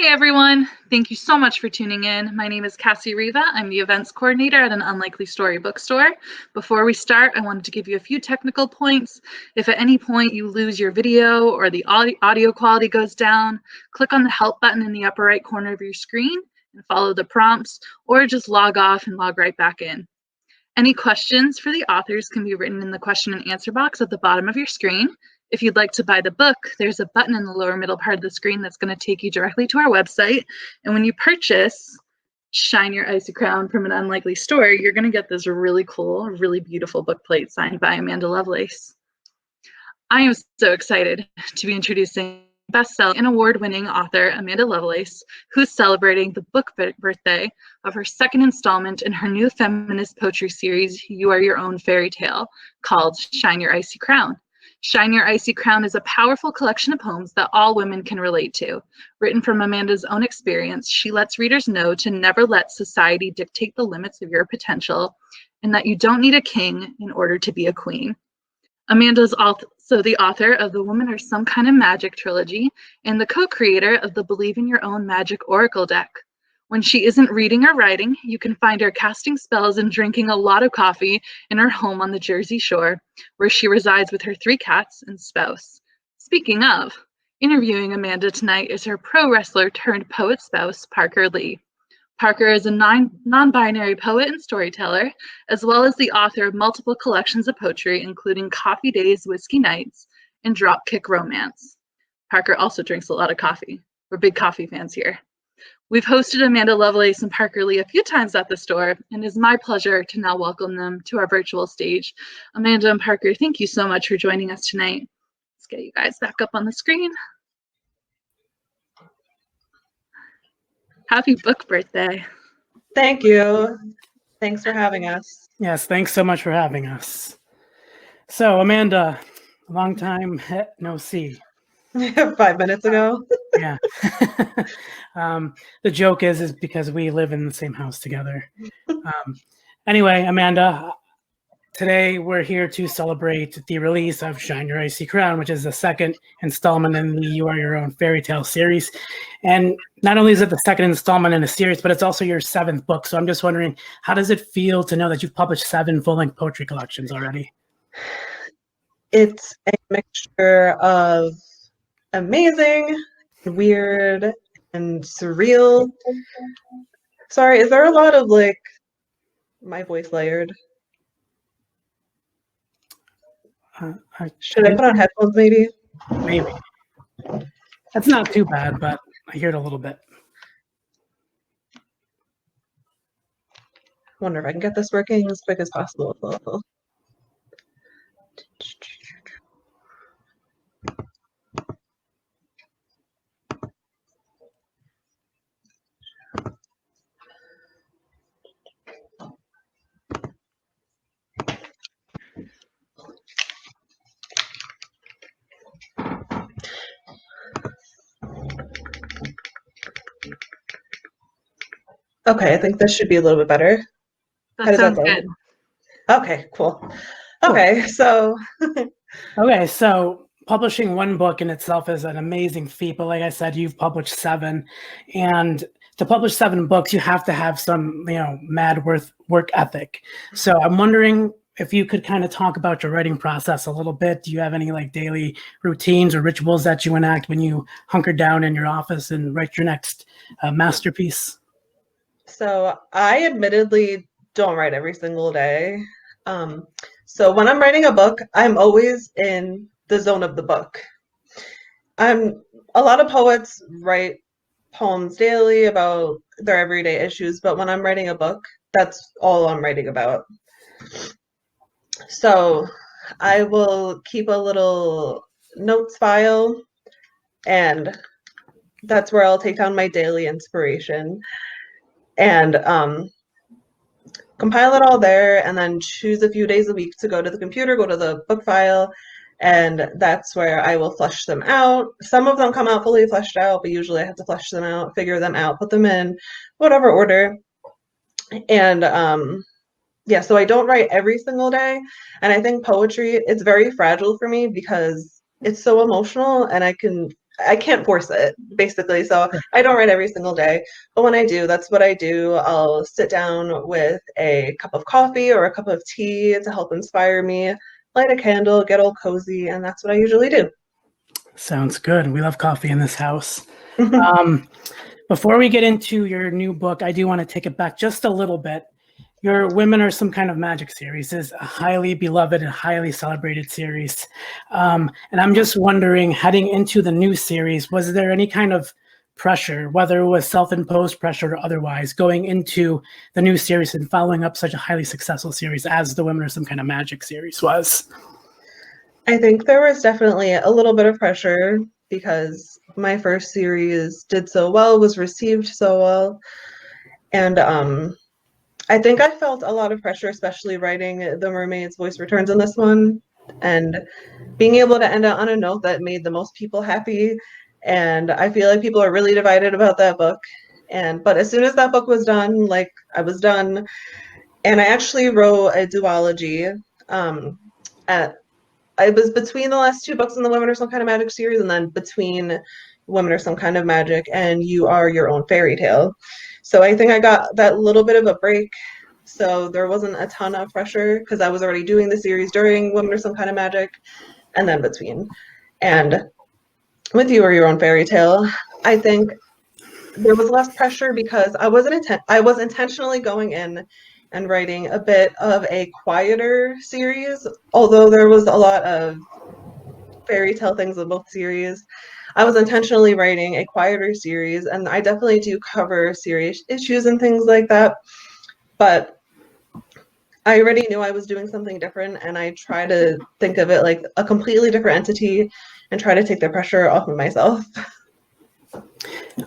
Hey everyone, thank you so much for tuning in. My name is Cassie Riva. I'm the events coordinator at an Unlikely Story bookstore. Before we start, I wanted to give you a few technical points. If at any point you lose your video or the audio quality goes down, click on the help button in the upper right corner of your screen and follow the prompts, or just log off and log right back in. Any questions for the authors can be written in the question and answer box at the bottom of your screen. If you'd like to buy the book, there's a button in the lower middle part of the screen that's going to take you directly to our website. And when you purchase Shine Your Icy Crown from an Unlikely Story, you're going to get this really cool, really beautiful book plate signed by Amanda Lovelace. I am so excited to be introducing bestselling and award-winning author Amanda Lovelace, who's celebrating the book birthday of her second installment in her new feminist poetry series, You Are Your Own Fairy Tale, called Shine Your Icy Crown. Shine Your Icy Crown is a powerful collection of poems that all women can relate to. Written from Amanda's own experience, she lets readers know to never let society dictate the limits of your potential, and that you don't need a king in order to be a queen. Amanda is also the author of the Women Are Some Kind of Magic trilogy and the co-creator of the Believe in Your Own Magic Oracle deck. When she isn't reading or writing, you can find her casting spells and drinking a lot of coffee in her home on the Jersey Shore, where she resides with her 3 cats and spouse. Speaking of, interviewing Amanda tonight is her pro wrestler turned poet spouse, Parker Lee. Parker is a non-binary poet and storyteller, as well as the author of multiple collections of poetry, including Coffee Days, Whiskey Nights, and Dropkick Romance. Parker also drinks a lot of coffee. We're big coffee fans here. We've hosted Amanda Lovelace and Parker Lee a few times at the store, and it's my pleasure to now welcome them to our virtual stage. Amanda and Parker, thank you so much for joining us tonight. Let's get you guys back up on the screen. Happy book birthday. Thank you. Thanks for having us. Yes, thanks so much for having us. So, Amanda, long time no see. 5 minutes ago. Yeah. The joke is because we live in the same house together. Anyway, Amanda, today we're here to celebrate the release of Shine Your Icy Crown, which is the second installment in the You Are Your Own Fairy Tale series. And not only is it the second installment in a series, but it's also your 7th book. So I'm just wondering, how does it feel to know that you've published 7 full-length poetry collections already? It's a mixture of amazing, weird, and surreal. Sorry, is there a lot of my voice layered? Should I put on headphones maybe? Maybe. That's not too bad, but I hear it a little bit. Wonder if I can get this working as quick as possible. Okay, I think this should be a little bit better. That sounds good. Okay, cool. Okay, so publishing one book in itself is an amazing feat, but like I said, you've published 7, and to publish 7 books, you have to have some, mad work ethic. So I'm wondering if you could kind of talk about your writing process a little bit. Do you have any daily routines or rituals that you enact when you hunker down in your office and write your next masterpiece? So I admittedly don't write every single day. So when I'm writing a book, I'm always in the zone of the book. A lot of poets write poems daily about their everyday issues, but when I'm writing a book, that's all I'm writing about. So I will keep a little notes file, and that's where I'll take down my daily inspiration and compile it all there, and then choose a few days a week to go to the computer, go to the book file, and that's where I will flesh them out. Some of them come out fully fleshed out, but usually I have to flesh them out, figure them out, put them in whatever order. And yeah, so I don't write every single day. And I think poetry, it's very fragile for me because it's so emotional, and I can't force it, basically. So I don't write every single day. But when I do, that's what I do. I'll sit down with a cup of coffee or a cup of tea to help inspire me, light a candle, get all cozy, and that's what I usually do. Sounds good. We love coffee in this house. Before we get into your new book, I do want to take it back just a little bit. Your Women Are Some Kind of Magic series is a highly beloved and highly celebrated series. And I'm just wondering, heading into the new series, was there any kind of pressure, whether it was self-imposed pressure or otherwise, going into the new series and following up such a highly successful series as the Women Are Some Kind of Magic series was? I think there was definitely a little bit of pressure because my first series did so well, was received so well. And I think I felt a lot of pressure, especially writing The Mermaid's Voice Returns in this one, and being able to end it on a note that made the most people happy. And I feel like people are really divided about that book. But as soon as that book was done, like I was done, and I actually wrote a duology. I was between the last two books in the Women Are Some Kind of Magic series, and then between Women Are Some Kind of Magic and You Are Your Own Fairy Tale. So I think I got that little bit of a break. So there wasn't a ton of pressure because I was already doing the series during Women Are Some Kind of Magic and then between. And with You Are Your Own Fairy Tale, I think there was less pressure because I was intentionally going in and writing a bit of a quieter series, although there was a lot of fairy tale things in both series. I was intentionally writing a quieter series, and I definitely do cover serious issues and things like that. But I already knew I was doing something different, and I try to think of it like a completely different entity and try to take the pressure off of myself.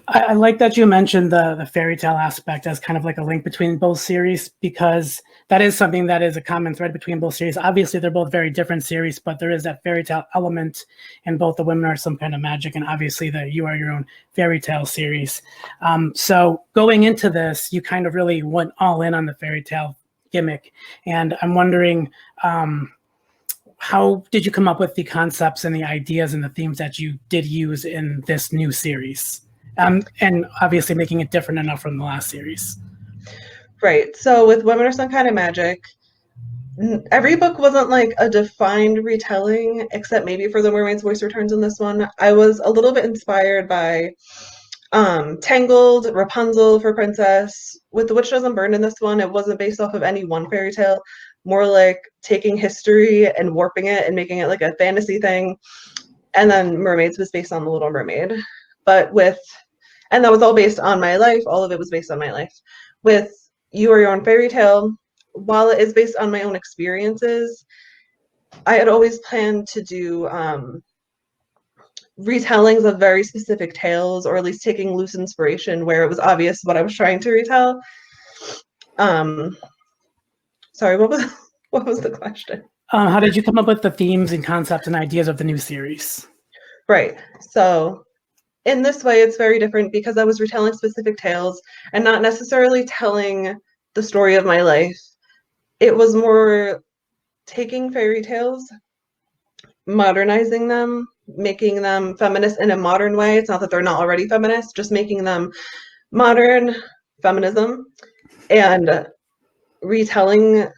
I like that you mentioned the fairy tale aspect as kind of like a link between both series, because that is something that is a common thread between both series. Obviously, they're both very different series, but there is that fairy tale element in both the Women Are Some Kind of Magic and obviously the You Are Your Own Fairy Tale series. So going into this, you kind of really went all in on the fairy tale gimmick. And I'm wondering, how did you come up with the concepts and the ideas and the themes that you did use in this new series? And obviously making it different enough from the last series. Right. So with Women Are Some Kind of Magic, every book wasn't like a defined retelling, except maybe for The Mermaid's Voice Returns in this one. I was a little bit inspired by Tangled, Rapunzel for Princess. With The Witch Doesn't Burn in this one, it wasn't based off of any one fairy tale, more like taking history and warping it and making it like a fantasy thing. And then Mermaids was based on The Little Mermaid. And that was all based on my life. All of it was based on my life. With You Are Your Own Fairy Tale, while it is based on my own experiences, I had always planned to do retellings of very specific tales, or at least taking loose inspiration where it was obvious what I was trying to retell. Sorry, what was the question? How did you come up with the themes and concepts and ideas of the new series? Right. So in this way, it's very different because I was retelling specific tales and not necessarily telling the story of my life. It was more taking fairy tales, modernizing them, making them feminist in a modern way. It's not that they're not already feminist, just making them modern feminism and retelling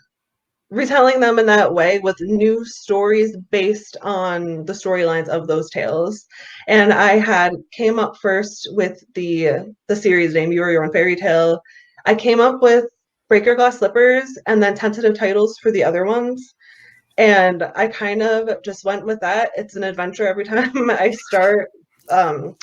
them in that way with new stories based on the storylines of those tales. And I came up first with the series name, You Are Your Own Fairy Tale. I came up with Break Your Glass Slippers and then tentative titles for the other ones. And I kind of just went with that. It's an adventure every time I start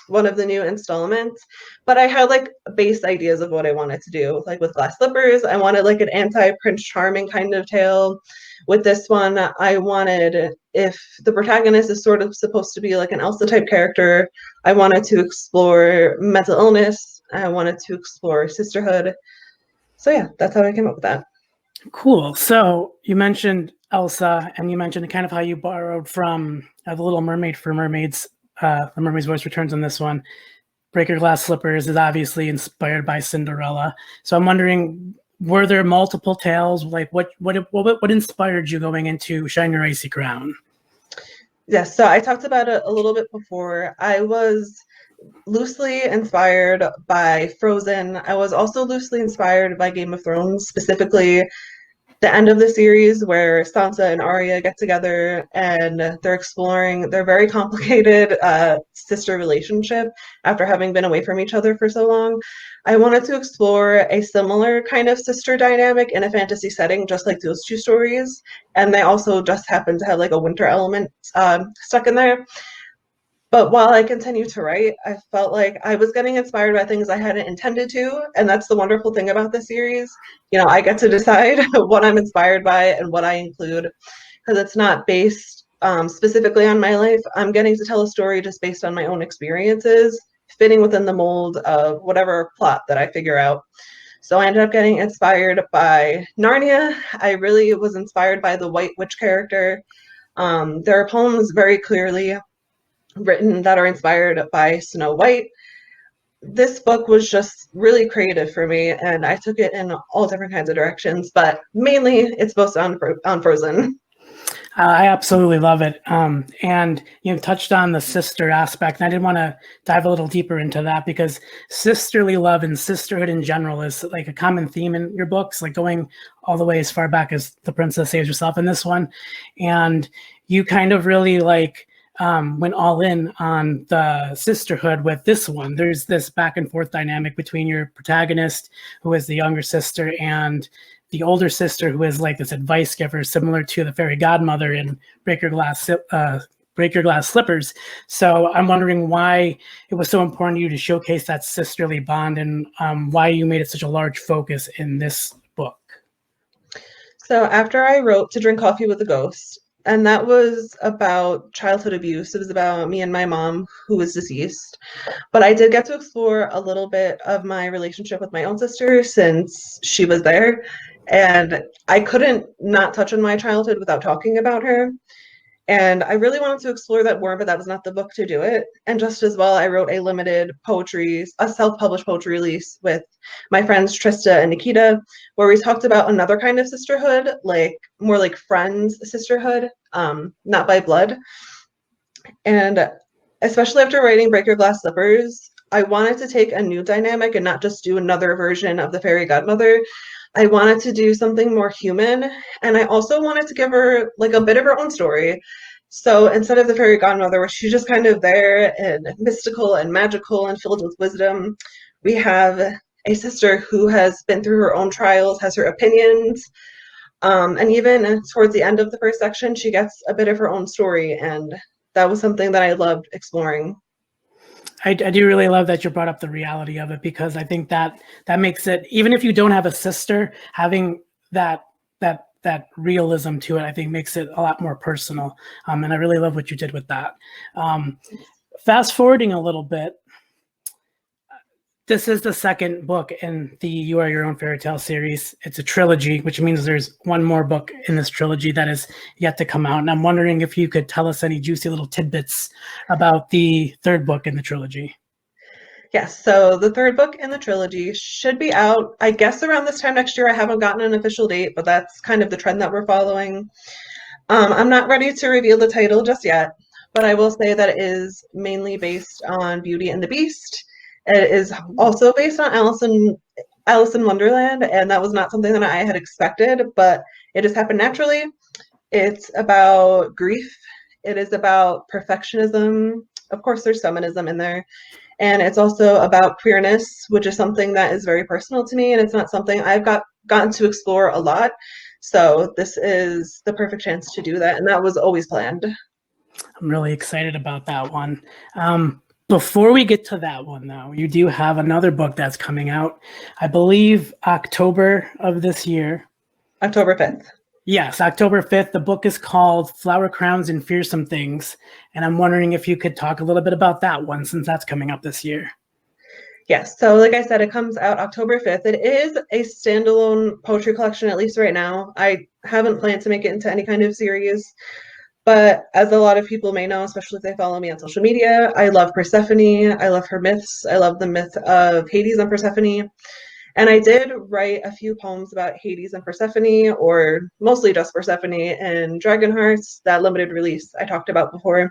one of the new installments. But I had like base ideas of what I wanted to do. Like with Glass Slippers, I wanted like an anti-Prince Charming kind of tale. With this one, I wanted, if the protagonist is sort of supposed to be like an Elsa type character, I wanted to explore mental illness. I wanted to explore sisterhood. So yeah, that's how I came up with that. Cool. So you mentioned Elsa, and you mentioned kind of how you borrowed from The Little Mermaid for Mermaids. The Mermaid's Voice Returns on this one. Break Your Glass Slippers is obviously inspired by Cinderella. So I'm wondering, were there multiple tales? Like what inspired you going into Shine Your Icy Crown? Yes, so I talked about it a little bit before. I was loosely inspired by Frozen. I was also loosely inspired by Game of Thrones, specifically the end of the series where Sansa and Arya get together and they're exploring their very complicated sister relationship after having been away from each other for so long. I wanted to explore a similar kind of sister dynamic in a fantasy setting, just like those two stories. And they also just happen to have like a winter element stuck in there. But while I continued to write, I felt like I was getting inspired by things I hadn't intended to. And that's the wonderful thing about the series. I get to decide what I'm inspired by and what I include because it's not based specifically on my life. I'm getting to tell a story just based on my own experiences, fitting within the mold of whatever plot that I figure out. So I ended up getting inspired by Narnia. I really was inspired by the White Witch character. There are poems very clearly written that are inspired by Snow White. This book was just really creative for me, and I took it in all different kinds of directions, but mainly it's based on Frozen. I absolutely love it. And you touched on the sister aspect, and I did want to dive a little deeper into that because sisterly love and sisterhood in general is like a common theme in your books, like going all the way as far back as The Princess Saves Herself in this one. And you kind of really went all in on the sisterhood with this one. There's this back and forth dynamic between your protagonist, who is the younger sister, and the older sister, who is like this advice giver, similar to the fairy godmother in Break Your Glass Slippers. So I'm wondering why it was so important to you to showcase that sisterly bond, and why you made it such a large focus in this book. So after I wrote To Drink Coffee with a Ghost, and that was about childhood abuse. It was about me and my mom, who was deceased. But I did get to explore a little bit of my relationship with my own sister since she was there. And I couldn't not touch on my childhood without talking about her. And I really wanted to explore that more, but that was not the book to do it. And just as well, I wrote a self-published poetry release with my friends Trista and Nikita, where we talked about another kind of sisterhood, like more like friends sisterhood, not by blood. And especially after writing Break Your Glass Slippers, I wanted to take a new dynamic and not just do another version of the fairy godmother. I wanted to do something more human, and I also wanted to give her like a bit of her own story. So instead of the fairy godmother, where she's just kind of there and mystical and magical and filled with wisdom, we have a sister who has been through her own trials, has her opinions, and even towards the end of the first section, she gets a bit of her own story, and that was something that I loved exploring. I do really love that you brought up the reality of it, because I think that makes it, even if you don't have a sister, having that realism to it, I think makes it a lot more personal. And I really love what you did with that. Fast forwarding a little bit, this is the second book in the You Are Your Own Fairy Tale series. It's a trilogy, which means there's one more book in this trilogy that is yet to come out. And I'm wondering if you could tell us any juicy little tidbits about the third book in the trilogy. Yes, so the third book in the trilogy should be out, I guess, around this time next year. I haven't gotten an official date, but that's kind of the trend that we're following. I'm not ready to reveal the title just yet, but I will say that it is mainly based on Beauty and the Beast. It is also based on Alice in Wonderland, and that was not something that I had expected, but it just happened naturally. It's about grief. It is about perfectionism. Of course, there's feminism in there. And it's also about queerness, which is something that is very personal to me, and it's not something I've gotten to explore a lot. So this is the perfect chance to do that, and that was always planned. I'm really excited about that one. Before we get to that one, though, you do have another book that's coming out, I believe October of this year. October 5th. Yes, October 5th. The book is called Flower Crowns and Fearsome Things. And I'm wondering if you could talk a little bit about that one, since that's coming up this year. Yes, so like I said, it comes out October 5th. It is a standalone poetry collection, at least right now. I haven't planned to make it into any kind of series. But as a lot of people may know, especially if they follow me on social media, I love Persephone. I love her myths. I love the myth of Hades and Persephone. And I did write a few poems about Hades and Persephone, or mostly just Persephone, and Dragon Hearts, that limited release I talked about before.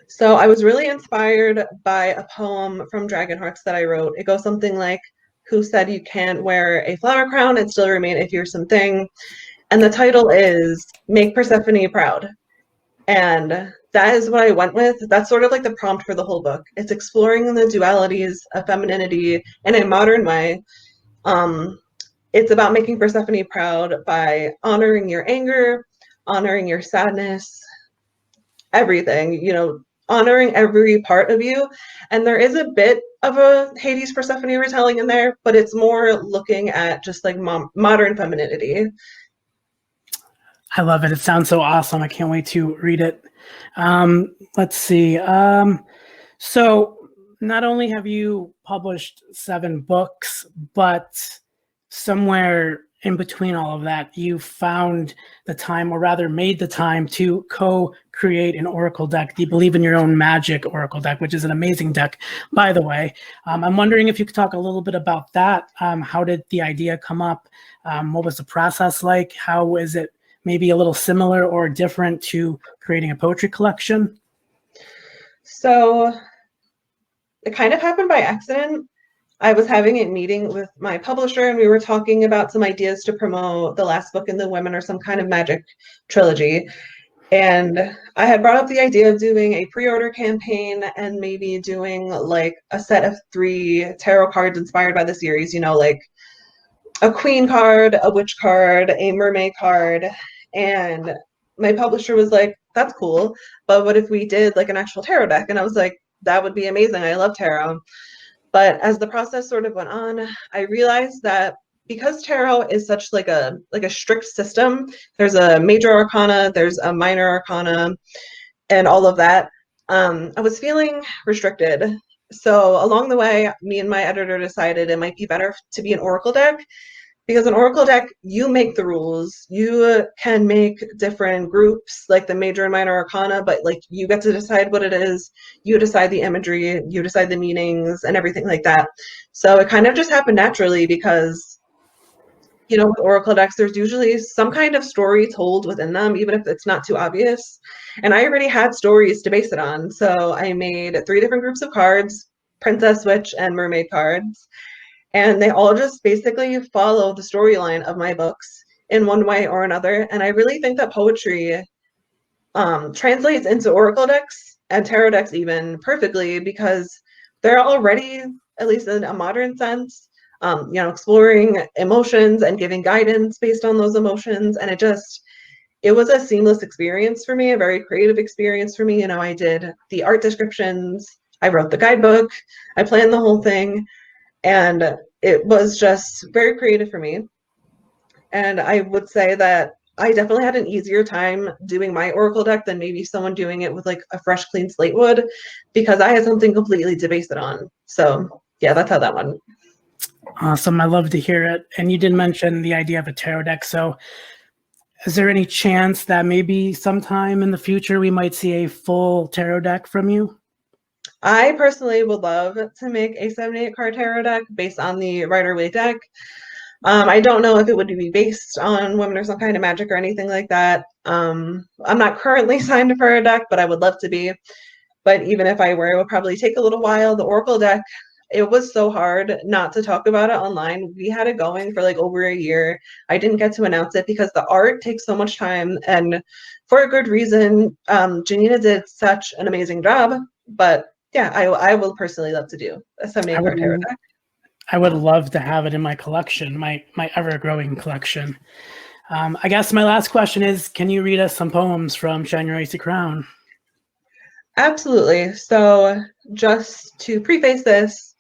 So I was really inspired by a poem from Dragon Hearts that I wrote. It goes something like, "Who said you can't wear a flower crown and still remain a fearsome thing?" And the title is "Make Persephone Proud." And that is what I went with. That's sort of like the prompt for the whole book. It's exploring the dualities of femininity in a modern way. It's about making Persephone proud by honoring your anger, honoring your sadness, everything, you know, honoring every part of you. And there is a bit of a Hades Persephone retelling in there, but it's more looking at just like modern femininity. I love it. It sounds so awesome. I can't wait to read it. Let's see. So not only have you published 7 books, but somewhere in between all of that, you found the time, or rather made the time, to co-create an oracle deck, the Believe in Your Own Magic oracle deck, which is an amazing deck, by the way. I'm wondering if you could talk a little bit about that. How did the idea come up? What was the process like? How is it maybe a little similar or different to creating a poetry collection? So it kind of happened by accident. I was having a meeting with my publisher, and we were talking about some ideas to promote the last book in the Women or some kind of magic trilogy. And I had brought up the idea of doing a pre-order campaign and maybe doing like a set of 3 tarot cards inspired by the series, you know, like a queen card, a witch card, a mermaid card. And my publisher was like, "That's cool, but what if we did like an actual tarot deck?" And I was like, "That would be amazing. I love tarot." But as the process sort of went on, I realized that because tarot is such like a strict system, there's a major arcana, there's a minor arcana, and all of that. I was feeling restricted. So along the way, me and my editor decided it might be better to be an oracle deck, because an oracle deck, you make the rules. You can make different groups, like the major and minor arcana, but like you get to decide what it is. You decide the imagery, you decide the meanings and everything like that. So it kind of just happened naturally because, you know, with oracle decks, there's usually some kind of story told within them, even if it's not too obvious. And I already had stories to base it on. So I made 3 different groups of cards: princess, witch, and mermaid cards. And they all just basically follow the storyline of my books in one way or another. And I really think that poetry translates into oracle decks and tarot decks even perfectly, because they're already, at least in a modern sense, you know, exploring emotions and giving guidance based on those emotions. And it was a seamless experience for me, a very creative experience for me. You know, I did the art descriptions, I wrote the guidebook, I planned the whole thing. And it was just very creative for me. And I would say that I definitely had an easier time doing my oracle deck than maybe someone doing it with like a fresh, clean slate would, because I had something completely to base it on. So yeah, that's how that went. Awesome. I love to hear it. And you did mention the idea of a tarot deck. So is there any chance that maybe sometime in the future we might see a full tarot deck from you? I personally would love to make a 78 card tarot deck based on the Rider-Waite deck. I don't know if it would be based on Women or some kind of magic or anything like that. I'm not currently signed for a deck, but I would love to be. But even if I were, it would probably take a little while. The Oracle deck, it was so hard not to talk about it online. We had it going for like over a year. I didn't get to announce it because the art takes so much time, and for a good reason. Janina did such an amazing job. But yeah, I will personally love to do a 78 card tarot deck. I would love to have it in my collection, my ever-growing collection. I guess my last question is, can you read us some poems from Shine Your Icy Crown? Absolutely. So just to preface this,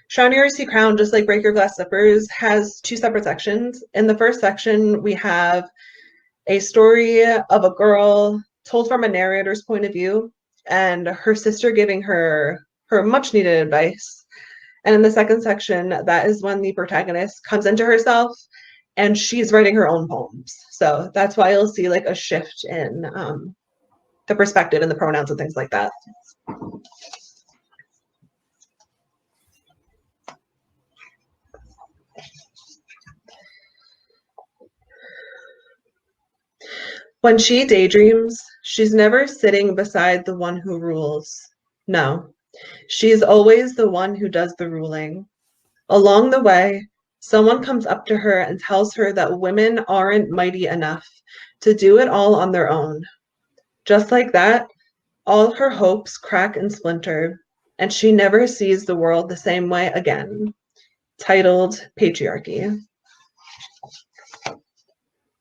Shine Your Icy Crown, just like Break Your Glass Slippers, has 2 separate sections. In the first section, we have a story of a girl told from a narrator's point of view, and her sister giving her much needed advice. And in the second section, that is when the protagonist comes into herself and she's writing her own poems. So that's why you'll see like a shift in the perspective and the pronouns and things like that. When she daydreams, she's never sitting beside the one who rules. No, she's always the one who does the ruling. Along the way, someone comes up to her and tells her that women aren't mighty enough to do it all on their own. Just like that, all her hopes crack and splinter, and she never sees the world the same way again. Titled Patriarchy.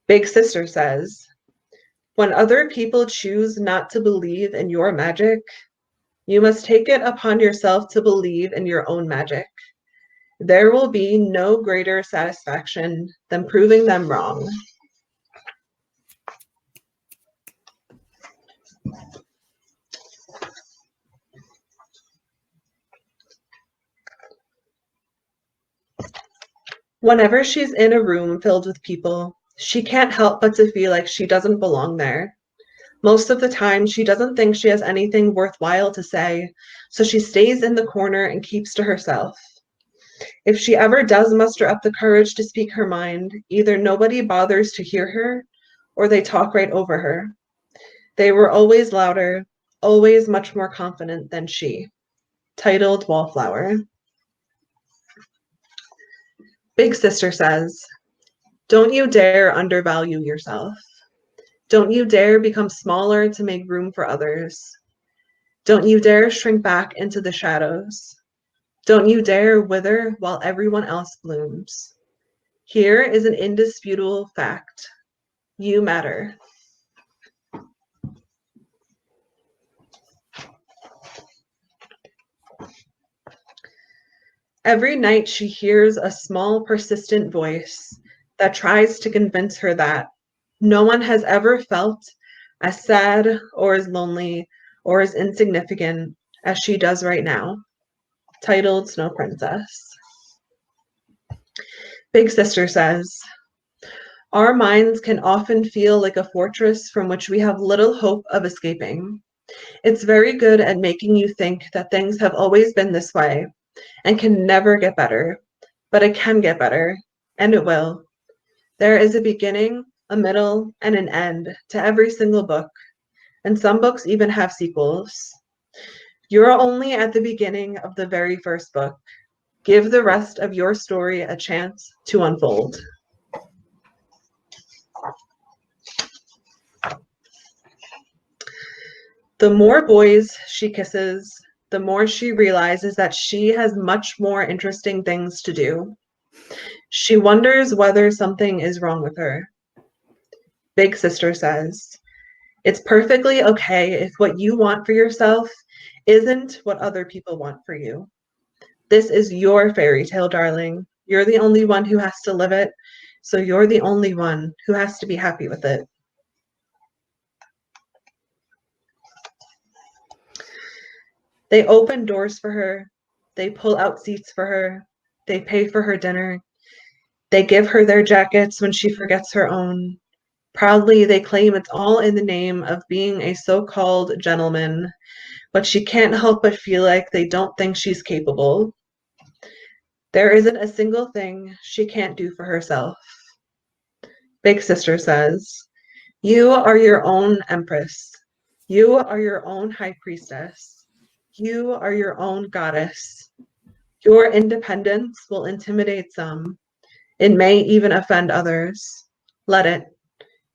Big Sister says, when other people choose not to believe in your magic, you must take it upon yourself to believe in your own magic. There will be no greater satisfaction than proving them wrong. Whenever she's in a room filled with people, she can't help but to feel like she doesn't belong there. Most of the time, she doesn't think she has anything worthwhile to say, so she stays in the corner and keeps to herself. If she ever does muster up the courage to speak her mind, either nobody bothers to hear her, or they talk right over her. They were always louder, always much more confident than she. Titled Wallflower. Big Sister says, don't you dare undervalue yourself. Don't you dare become smaller to make room for others. Don't you dare shrink back into the shadows. Don't you dare wither while everyone else blooms. Here is an indisputable fact. You matter. Every night she hears a small, persistent voice that tries to convince her that no one has ever felt as sad or as lonely or as insignificant as she does right now. Titled Snow Princess. Big Sister says, our minds can often feel like a fortress from which we have little hope of escaping. It's very good at making you think that things have always been this way and can never get better, but it can get better, and it will. There is a beginning, a middle, and an end to every single book, and some books even have sequels. You're only at the beginning of the very first book. Give the rest of your story a chance to unfold. The more boys she kisses, the more she realizes that she has much more interesting things to do. She wonders whether something is wrong with her. Big Sister says, it's perfectly okay if what you want for yourself isn't what other people want for you. This is your fairy tale, darling. You're the only one who has to live it, so you're the only one who has to be happy with it. They open doors for her. They pull out seats for her. They pay for her dinner. They give her their jackets when she forgets her own. Proudly, they claim it's all in the name of being a so-called gentleman, but she can't help but feel like they don't think she's capable. There isn't a single thing she can't do for herself. Big Sister says, you are your own empress. You are your own high priestess. You are your own goddess. Your independence will intimidate some. It may even offend others. Let it.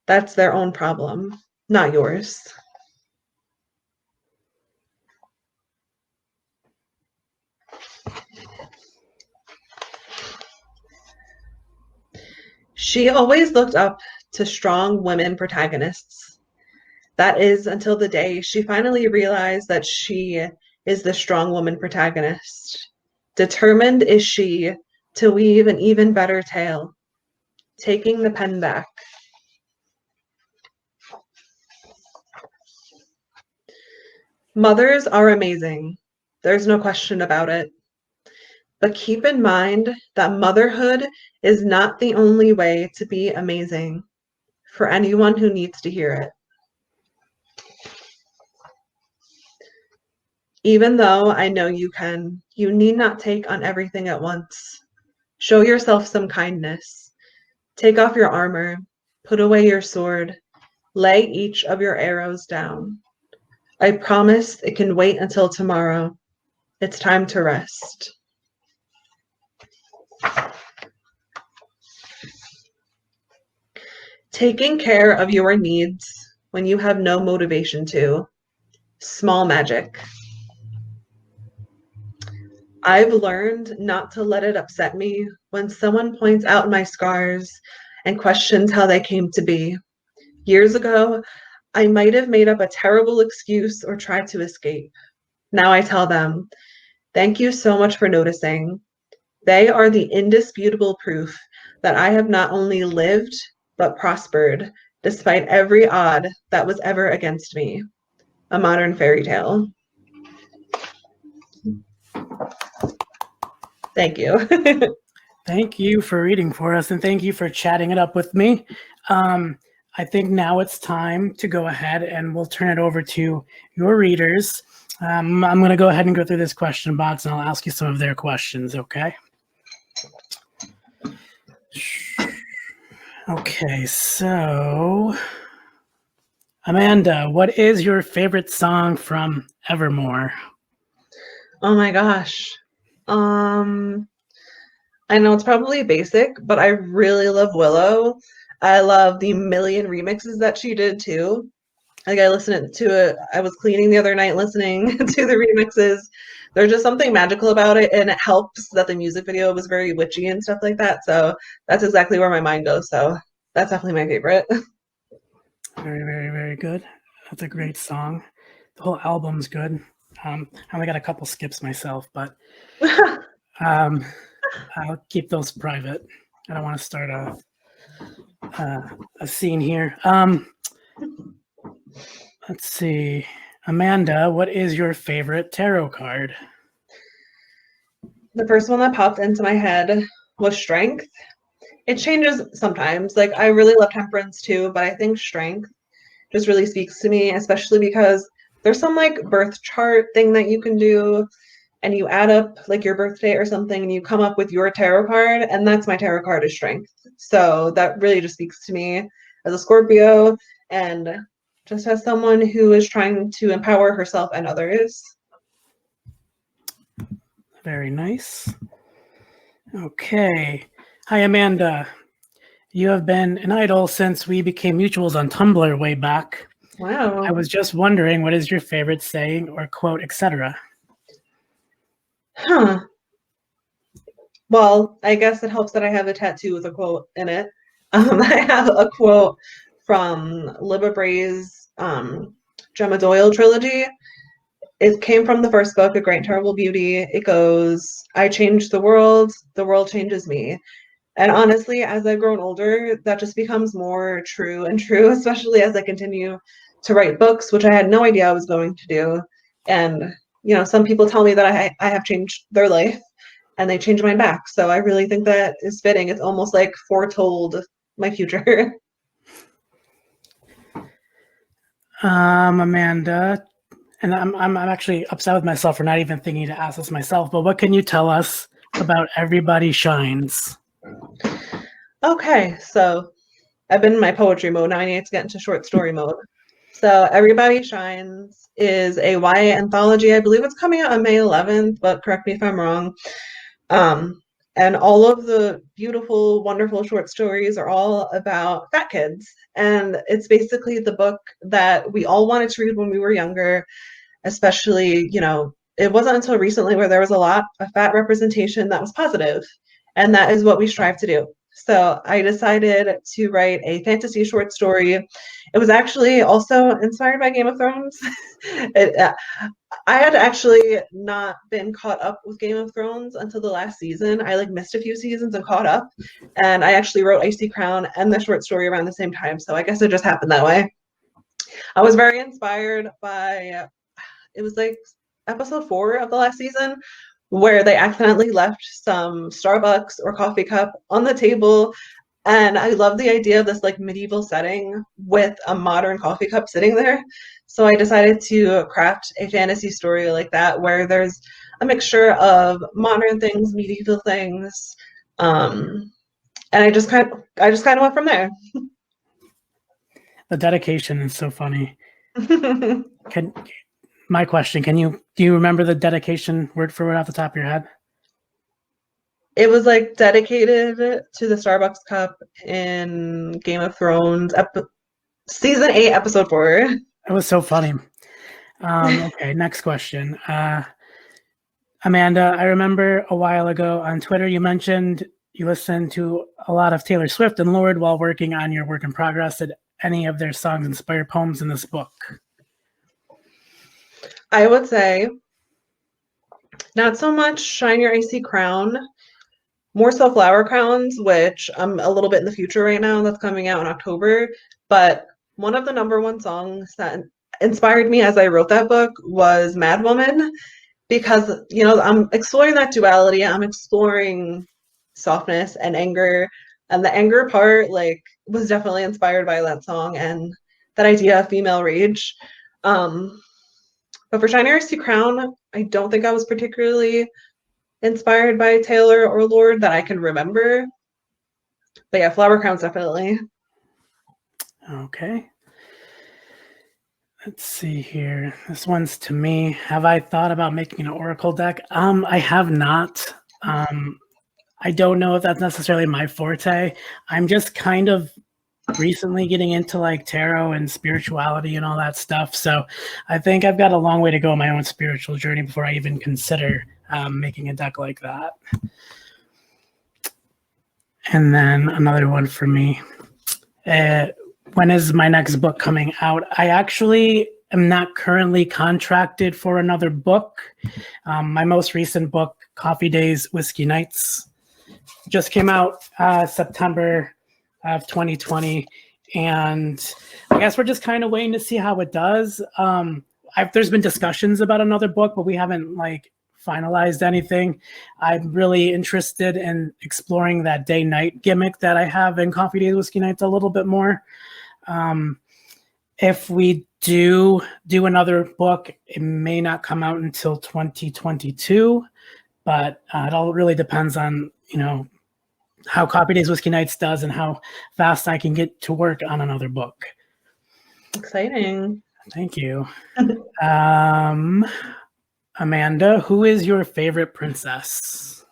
That's their own problem, not yours. She always looked up to strong women protagonists. That is until the day she finally realized that she is the strong woman protagonist. Determined is she to weave an even better tale, taking the pen back. Mothers are amazing. There's no question about it. But keep in mind that motherhood is not the only way to be amazing for anyone who needs to hear it. Even though I know you can, you need not take on everything at once. Show yourself some kindness. Take off your armor. Put away your sword. Lay each of your arrows down. I promise it can wait until tomorrow. It's time to rest. Taking care of your needs when you have no motivation to. Small magic. I've learned not to let it upset me when someone points out my scars and questions how they came to be. Years ago, I might have made up a terrible excuse or tried to escape. Now I tell them, thank you so much for noticing. They are the indisputable proof that I have not only lived, but prospered, despite every odd that was ever against me. A modern fairy tale. Thank you. Thank you for reading for us, and thank you for chatting it up with me. I think now it's time to go ahead and we'll turn it over to your readers. I'm going to go ahead and go through this question box, and I'll ask you some of their questions, okay? Okay, so Amanda, what is your favorite song from Evermore? Oh my gosh. I know it's probably basic, but I really love Willow. I love the million remixes that she did too. Like I listened to it, I was cleaning the other night listening to the remixes. There's just something magical about it, and it helps that the music video was very witchy and stuff like that. So that's exactly where my mind goes. So that's definitely my favorite. Very, very, very good. That's a great song. The whole album's good. I only got a couple skips myself, but I'll keep those private. I don't want to start a scene here. Let's see. Amanda, what is your favorite tarot card? The first one that popped into my head was Strength. It changes sometimes. Like I really love Temperance too, but I think Strength just really speaks to me, especially because there's some like birth chart thing that you can do, and you add up like your birthday or something and you come up with your tarot card, and that's my tarot card is Strength. So that really just speaks to me as a Scorpio and just as someone who is trying to empower herself and others. Very nice. Okay. Hi, Amanda. You have been an idol since we became mutuals on Tumblr way back. Wow. I was just wondering, what is your favorite saying or quote, etc.? Huh. Well, I guess it helps that I have a tattoo with a quote in it. I have a quote from Libba Bray's Gemma Doyle trilogy. It came from the first book, A Great and Terrible Beauty. It goes, I change the world changes me. And honestly, as I've grown older, that just becomes more true and true, especially as I continue to write books, which I had no idea I was going to do. And, you know, some people tell me that I have changed their life and they change mine back. So I really think that is fitting. It's almost like foretold my future. Amanda, and I'm actually upset with myself for not even thinking to ask this myself, but what can you tell us about Everybody Shines? Okay, so I've been in my poetry mode. Now I need to get into short story mode. So Everybody Shines is a YA anthology. I believe it's coming out on May 11th, but correct me if I'm wrong. And all of the beautiful, wonderful short stories are all about fat kids. And it's basically the book that we all wanted to read when we were younger, especially, you know, it wasn't until recently where there was a lot of fat representation that was positive, and that is what we strive to do. So I decided to write a fantasy short story. It was actually also inspired by Game of Thrones. I had actually not been caught up with Game of Thrones until the last season. I like missed a few seasons and caught up, and I actually wrote Icy Crown and the short story around the same time. So I guess it just happened that way. I was very inspired by, it was like episode 4 of the last season, where they accidentally left some Starbucks or coffee cup on the table. And I love the idea of this like medieval setting with a modern coffee cup sitting there. So I decided to craft a fantasy story like that, where there's a mixture of modern things, medieval things. And I just kind of went from there. The dedication is so funny. My question, do you remember the dedication word for word off the top of your head? It was like dedicated to the Starbucks cup in Game of Thrones, season 8, episode 4. It was so funny. Okay, next question. Amanda, I remember a while ago on Twitter you mentioned you listened to a lot of Taylor Swift and Lorde while working on your work in progress. Did any of their songs inspire poems in this book? I would say not so much Shine Your Icy Crown, more so Flower Crowns, which I'm a little bit in the future right now. That's coming out in October. But one of the #1 songs that inspired me as I wrote that book was Mad Woman, because, you know, I'm exploring that duality. I'm exploring softness and anger. And the anger part, like, was definitely inspired by that song and that idea of female rage. But for Shine Your Icy Crown, I don't think I was particularly inspired by Taylor or Lorde that I can remember. But yeah, Flower Crowns definitely. Okay. Let's see here. This one's to me. Have I thought about making an oracle deck? I have not. I don't know if that's necessarily my forte. I'm just kind of recently getting into like tarot and spirituality and all that stuff. So I think I've got a long way to go on my own spiritual journey before I even consider making a deck like that. And then another one for me. When is my next book coming out? I actually am not currently contracted for another book. My most recent book, Coffee Days, Whiskey Nights, just came out September of 2020. And I guess we're just kind of waiting to see how it does. There's been discussions about another book, but we haven't like finalized anything. I'm really interested in exploring that day-night gimmick that I have in Coffee Days, Whiskey Nights a little bit more. If we do another book, it may not come out until 2022, but it all really depends on, you know, how Coffee Days, Whiskey Nights does and how fast I can get to work on another book. Exciting. Thank you. Amanda, who is your favorite princess?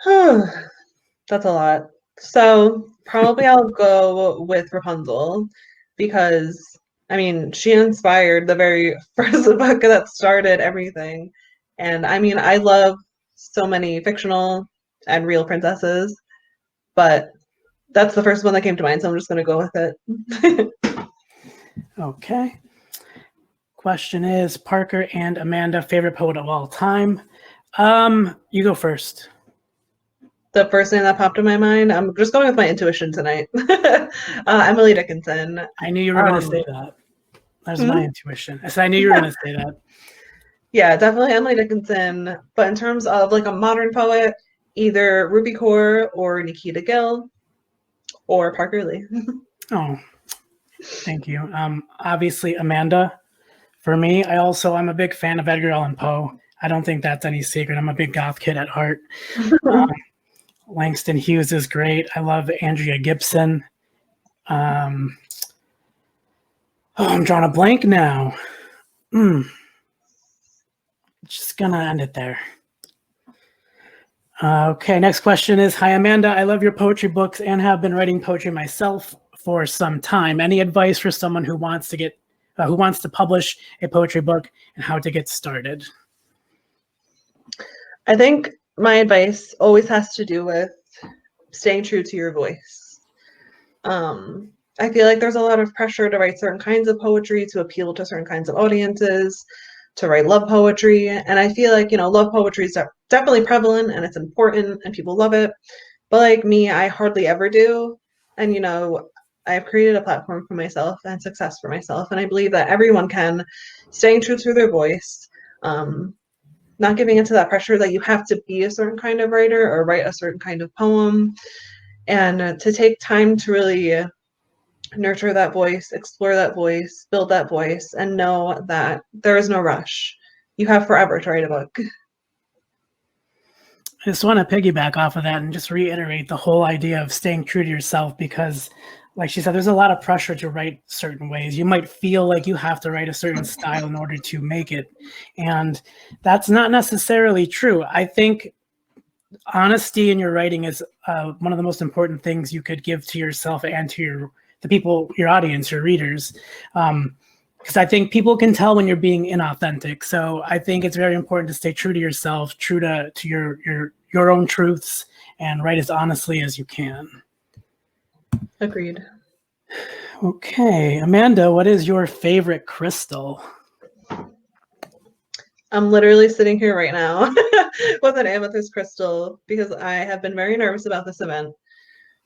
That's a lot. So probably I'll go with Rapunzel, because I mean, she inspired the very first book that started everything. And I mean, I love so many fictional and real princesses, but that's the first one that came to mind, so I'm just going to go with it. Okay. Question is, Parker and Amanda, favorite poet of all time? You go first. The first thing that popped in my mind, I'm just going with my intuition tonight. Emily Dickinson. I knew you were going to say that. That's my intuition. I said I knew you were going to say that. Yeah, definitely Emily Dickinson. But in terms of like a modern poet, either Ruby Kaur or Nikita Gill or Parker Lee. Oh, thank you. Obviously, Amanda. For me, I'm a big fan of Edgar Allan Poe. I don't think that's any secret. I'm a big goth kid at heart. Langston Hughes is great. I love Andrea Gibson. I'm drawing a blank now. Just gonna end it there. Okay, next question is, hi Amanda, I love your poetry books and have been writing poetry myself for some time. Any advice for someone who wants to publish a poetry book and how to get started? I think my advice always has to do with staying true to your voice. I feel like there's a lot of pressure to write certain kinds of poetry to appeal to certain kinds of audiences, to write love poetry. And I feel like, you know, love poetry is definitely prevalent and it's important and people love it. But like me, I hardly ever do. And, you know, I've created a platform for myself and success for myself. And I believe that everyone can, staying true to their voice, not giving into that pressure that you have to be a certain kind of writer or write a certain kind of poem, and to take time to really nurture that voice, explore that voice, build that voice, and know that there is no rush. You have forever to write a book. I just want to piggyback off of that and just reiterate the whole idea of staying true to yourself, because like she said, there's a lot of pressure to write certain ways. You might feel like you have to write a certain style in order to make it. And that's not necessarily true. I think honesty in your writing is one of the most important things you could give to yourself and to the people, your audience, your readers. Because I think people can tell when you're being inauthentic. So I think it's very important to stay true to yourself, true to your own truths, and write as honestly as you can. Agreed. Okay, Amanda, what is your favorite crystal? I'm literally sitting here right now with an amethyst crystal because I have been very nervous about this event.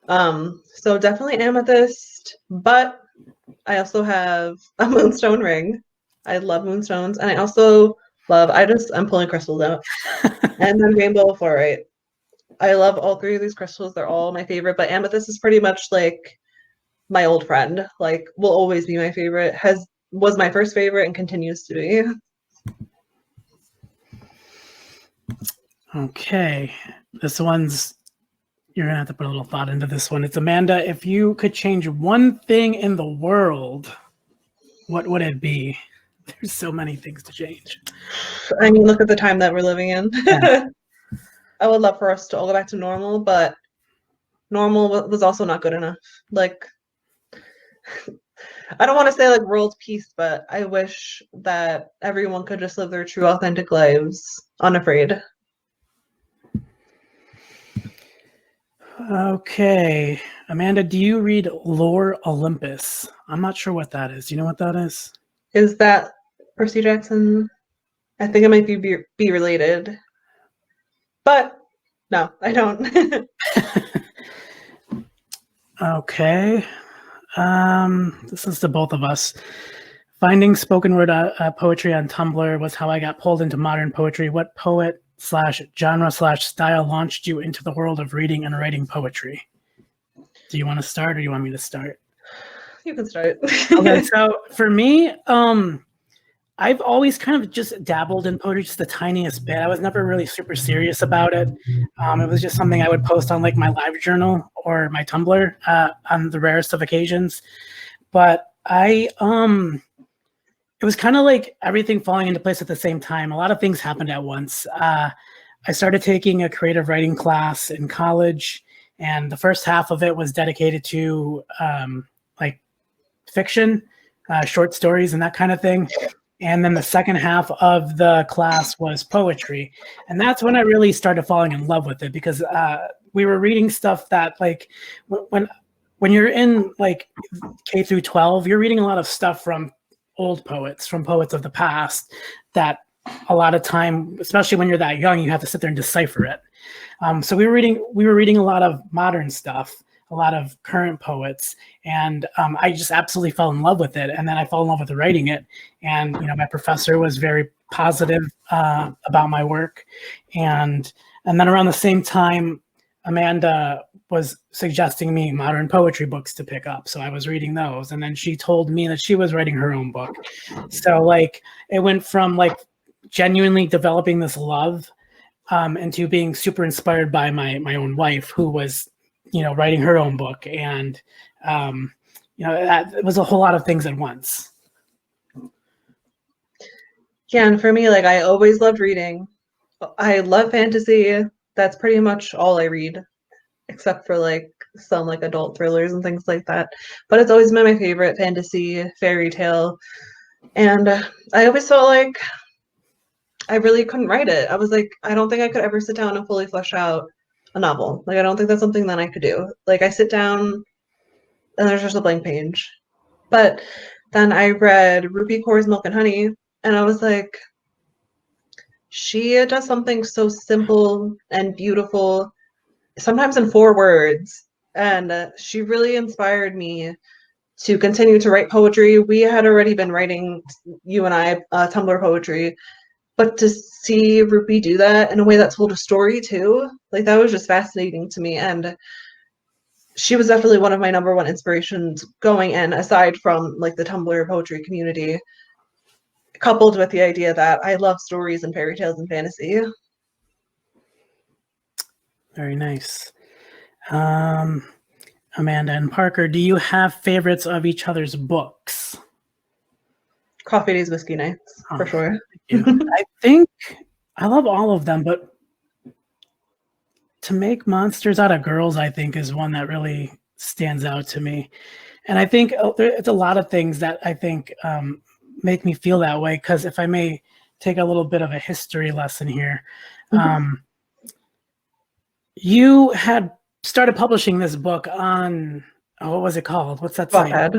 So definitely amethyst, but I also have a moonstone ring. I love moonstones, and I also love, I'm pulling crystals out. And then rainbow fluorite. I love all three of these crystals. They're all my favorite, but amethyst is pretty much like my old friend. Like, will always be my favorite. Was my first favorite and continues to be. Okay, this one's, you're gonna have to put a little thought into this one. It's Amanda, if you could change one thing in the world, what would it be? There's so many things to change. I mean, look at the time that we're living in. Yeah. I would love for us to all go back to normal, but normal was also not good enough. Like, I don't want to say like world peace, but I wish that everyone could just live their true, authentic lives unafraid. Okay, Amanda, do you read Lore Olympus? I'm not sure what that is. Do you know what that is? Is that Percy Jackson? I think it might be related. But no, I don't. Okay. This is to both of us. Finding spoken word poetry on Tumblr was how I got pulled into modern poetry. What poet / genre / style launched you into the world of reading and writing poetry? Do you want to start, or do you want me to start? You can start. Okay, so for me, I've always kind of just dabbled in poetry just the tiniest bit. I was never really super serious about it. It was just something I would post on like my live journal or my Tumblr on the rarest of occasions. But it was kind of like everything falling into place at the same time. A lot of things happened at once. I started taking a creative writing class in college, and the first half of it was dedicated to like fiction, short stories and that kind of thing. And then the second half of the class was poetry. And that's when I really started falling in love with it, because we were reading stuff that like when you're in like K through 12, you're reading a lot of stuff from old poets, from poets of the past, that a lot of time, especially when you're that young, you have to sit there and decipher it. So we were reading a lot of modern stuff, a lot of current poets, and I just absolutely fell in love with it. And then I fell in love with writing it. And my professor was very positive about my work. And then around the same time, Amanda was suggesting me modern poetry books to pick up. So I was reading those. And then she told me that she was writing her own book. So like it went from like genuinely developing this love into being super inspired by my own wife, who was writing her own book. And it was a whole lot of things at once. Yeah, and for me, like, I always loved reading. I love fantasy. That's pretty much all I read, except for like some like adult thrillers and things like that. But it's always been my favorite, fantasy, fairy tale. And I always felt like I really couldn't write it. I was like, I don't think I could ever sit down and fully flesh out a novel. Like, I don't think that's something that I could do. Like, I sit down and there's just a blank page. But then I read Rupi Kaur's Milk and Honey, and I was like, she does something so simple and beautiful, sometimes in 4 words. And she really inspired me to continue to write poetry. We had already been writing, you and I, Tumblr poetry, but to see Rupi do that in a way that told a story too, like that was just fascinating to me. And she was definitely one of my number one inspirations going in, aside from like the Tumblr poetry community, coupled with the idea that I love stories and fairy tales and fantasy. Very nice. Amanda and Parker, do you have favorites of each other's books? Coffee days, whiskey nights, for sure. I think I love all of them, but To Make Monsters Out of Girls, I think, is one that really stands out to me. And I think it's a lot of things that I think make me feel that way. Because if I may take a little bit of a history lesson here, you had started publishing this book on, what was it called? What's that site?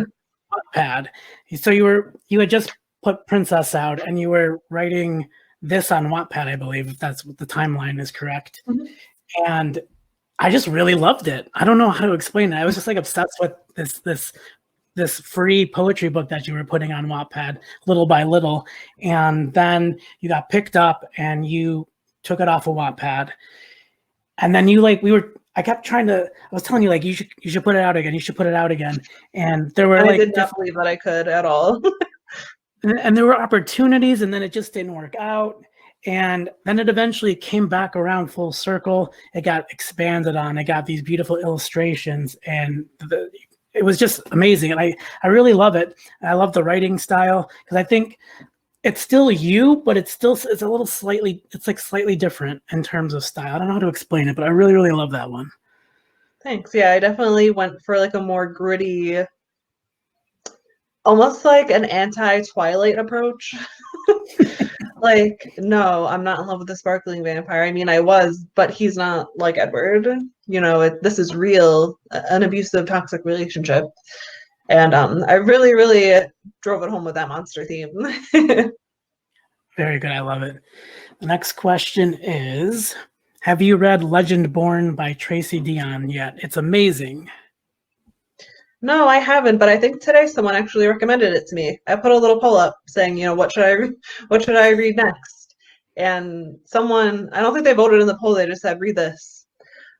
Wattpad. So you had just put Princess out, and you were writing this on Wattpad, I believe, if that's what the timeline is correct. And I just really loved it. I don't know how to explain it. I was just like obsessed with this free poetry book that you were putting on Wattpad little by little. And then you got picked up and you took it off of Wattpad. And then I kept trying to, I was telling you, like, you should put it out again. You should put it out again. And there were I did not believe that I could at all. and there were opportunities, and then it just didn't work out. And then it eventually came back around full circle. It got expanded on. It got these beautiful illustrations, and it was just amazing. And I really love it. I love the writing style, because I think it's still you, but it's a little slightly different in terms of style. I don't know how to explain it, but I really, really love that one. Thanks. Yeah, I definitely went for like a more gritty, almost like an anti-Twilight approach. Like, no, I'm not in love with the sparkling vampire. I mean, I was, but he's not like Edward. You know, this is real, an abusive, toxic relationship. And I really, really drove it home with that monster theme. Very good. I love it. The next question is, have you read Legend Born by Tracy Deonn yet? It's amazing. No, I haven't, but I think today someone actually recommended it to me. I put a little poll up saying, you know, what should I read next? And someone, I don't think they voted in the poll, they just said, read this.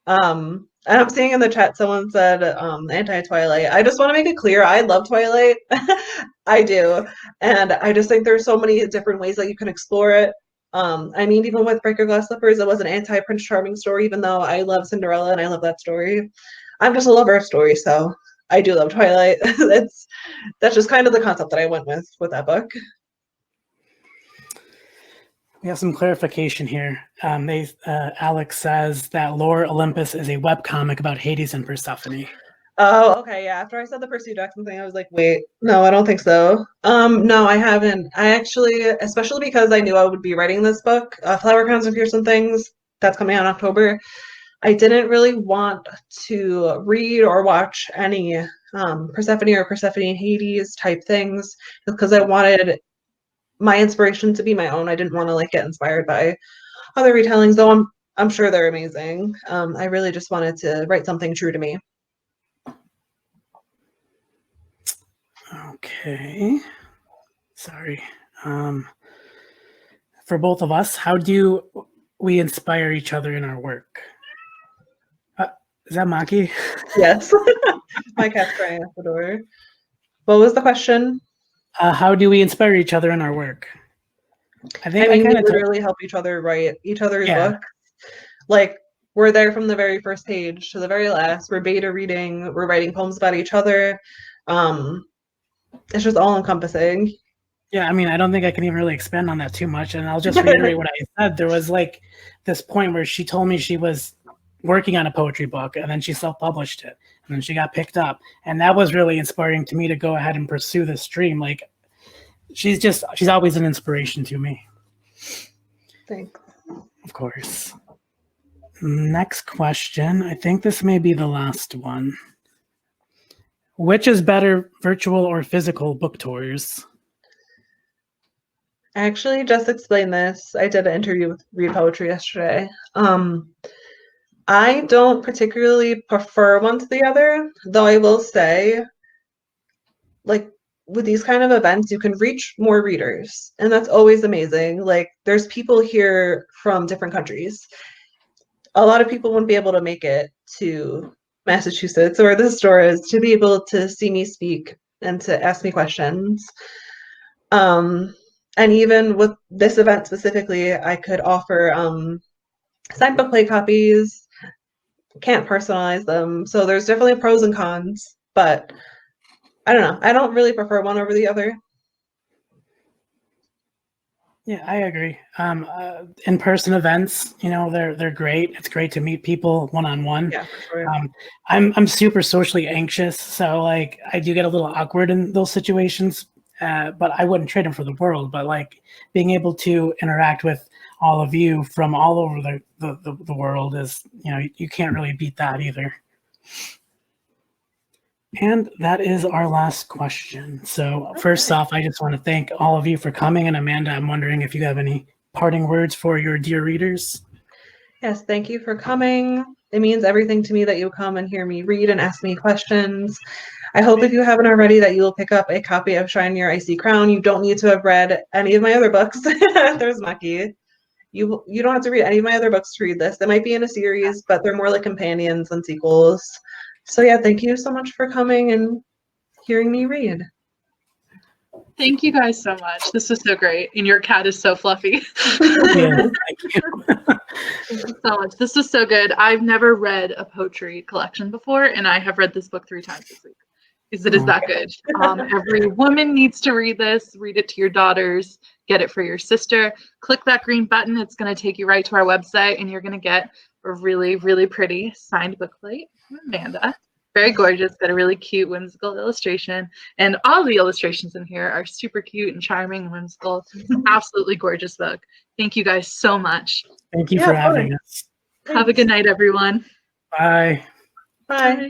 And I'm seeing in the chat someone said anti-Twilight. I just want to make it clear, I love Twilight. I do. And I just think there's so many different ways that you can explore it. I mean, even with Break Your Glass Slippers, it was an anti-Prince Charming story, even though I love Cinderella and I love that story. I'm just a lover of stories, so I do love Twilight. That's just kind of the concept that I went with that book. We have some clarification here. Alex says that Lore Olympus is a webcomic about Hades and Persephone. Oh, okay, yeah. After I said the Percy Jackson thing, I was like, wait, no, I don't think so. No, I haven't. I actually, especially because I knew I would be writing this book, Flower Crowns and Fearsome Things, that's coming out in October. I didn't really want to read or watch any Persephone or Persephone and Hades type things, because I wanted my inspiration to be my own. I didn't want to like get inspired by other retellings, though I'm sure they're amazing. I really just wanted to write something true to me. Okay. Sorry. For both of us, how do we inspire each other in our work? Is that Maki? Yes. My cat's crying at the door. What was the question? How do we inspire each other in our work? I mean, we literally help each other write each other's books. Like, we're there from the very first page to the very last. We're beta reading. We're writing poems about each other. It's just all encompassing. Yeah, I mean, I don't think I can even really expand on that too much. And I'll just reiterate what I said. There was like this point where she told me she was working on a poetry book, and then she self-published it, and then she got picked up. And that was really inspiring to me to go ahead and pursue this dream. Like, she's always an inspiration to me. Thanks. Of course. Next question. I think this may be the last one. Which is better, virtual or physical book tours? I actually just explained this. I did an interview with Read Poetry yesterday. I don't particularly prefer one to the other, though I will say, like, with these kind of events, you can reach more readers, and that's always amazing. Like, there's people here from different countries. A lot of people wouldn't be able to make it to Massachusetts or the stores to be able to see me speak and to ask me questions. And even with this event specifically, I could offer signed book play copies, can't personalize them. So there's definitely pros and cons, but I don't know. I don't really prefer one over the other. Yeah, I agree. In-person events, they're great. It's great to meet people one-on-one. Yeah, for sure. I'm super socially anxious, so like I do get a little awkward in those situations. But I wouldn't trade them for the world. But like being able to interact with all of you from all over the world is, you can't really beat that either. And that is our last question. So first off, I just want to thank all of you for coming. And Amanda, I'm wondering if you have any parting words for your dear readers. Yes, thank you for coming. It means everything to me that you come and hear me read and ask me questions. I hope if you haven't already that you will pick up a copy of Shine Your Icy Crown. You don't need to have read any of my other books. There's Mucky. You don't have to read any of my other books to read this. They might be in a series, but they're more like companions than sequels. So yeah, thank you so much for coming and hearing me read. Thank you guys so much. This was so great. And your cat is so fluffy. Yeah, thank you. Thank you so much. This was so good. I've never read a poetry collection before, and I have read this book 3 times this week because it is that good. Every woman needs to read this. Read it to your daughters. Get it for your sister. Click that green button. It's going to take you right to our website, and you're going to get a really, really pretty signed bookplate from Amanda. Very gorgeous. Got a really cute, whimsical illustration. And all the illustrations in here are super cute and charming and whimsical. It's an absolutely gorgeous book. Thank you guys so much. Thank you for having us. Have a good night, everyone. Bye. Bye.